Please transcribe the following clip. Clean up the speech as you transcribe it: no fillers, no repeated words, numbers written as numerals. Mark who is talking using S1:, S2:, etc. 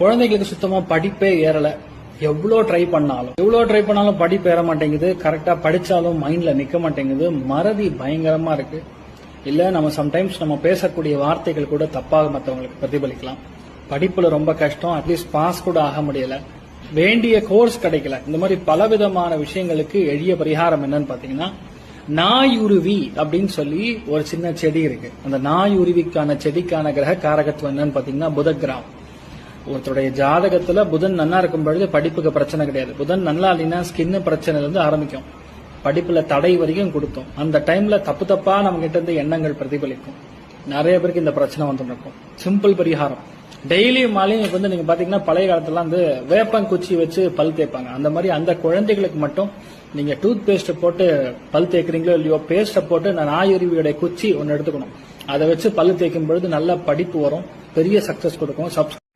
S1: குழந்தைகளுக்கு சுத்தமா படிப்பே ஏறல. எவ்வளவு ட்ரை பண்ணாலும் படிப்பு ஏற மாட்டேங்குது. கரெக்டா படிச்சாலும் மைண்ட்ல நிக்க மாட்டேங்குது. மறதி பயங்கரமா இருக்கு. இல்ல நம்ம சம்டைம்ஸ் நம்ம பேசக்கூடிய வார்த்தைகள் கூட தப்பாக மற்றவங்களுக்கு பிரதிபலிக்கலாம். படிப்புல ரொம்ப கஷ்டம், அட்லீஸ்ட் பாஸ் கூட ஆக முடியல, வேண்டிய கோர்ஸ் கிடைக்கல. இந்த மாதிரி பலவிதமான விஷயங்களுக்கு எளிய பரிகாரம் என்னன்னு பாத்தீங்கன்னா, நாயுருவி அப்படின்னு சொல்லி ஒரு சின்ன செடி இருக்கு. அந்த நாயுருவிக்கான செடிக்கான கிரக காரகத்துவம் என்னன்னு பாத்தீங்கன்னா புத கிரகம். ஒருத்தருடைய ஜாதகத்துல புதன் நல்லா இருக்கும் பொழுது படிப்புக்கு பிரச்சனை கிடையாது. புதன் நல்லா இல்லைன்னா ஸ்கின் பிரச்சனைல இருந்து ஆரம்பிக்கும், படிப்புல தடை வரைக்கும் கொடுக்கும். அந்த டைம்ல தப்பா நம்ம கிட்ட இருந்து எண்ணங்கள் பிரதிபலிக்கும். நிறைய பேருக்கு இந்த பிரச்சனை வந்துருக்கும். சிம்பிள் பரிகாரம், டெய்லி மாலையும் இப்ப நீங்க பாத்தீங்கன்னா பழைய காலத்துல வேப்பங்குச்சி வச்சு பல் தேய்ப்பாங்க. அந்த மாதிரி அந்த குழந்தைகளுக்கு மட்டும் நீங்க டூத் பேஸ்ட் போட்டு பல் தேய்க்கிறீங்களோ இல்லையோ, பேஸ்ட போட்டு நாயுருவியோட குச்சி ஒன்னு எடுத்துக்கணும். அதை வச்சு பல் தேய்க்கும் பொழுது நல்ல படிப்பு வரும், பெரிய சக்சஸ் கொடுக்கும்.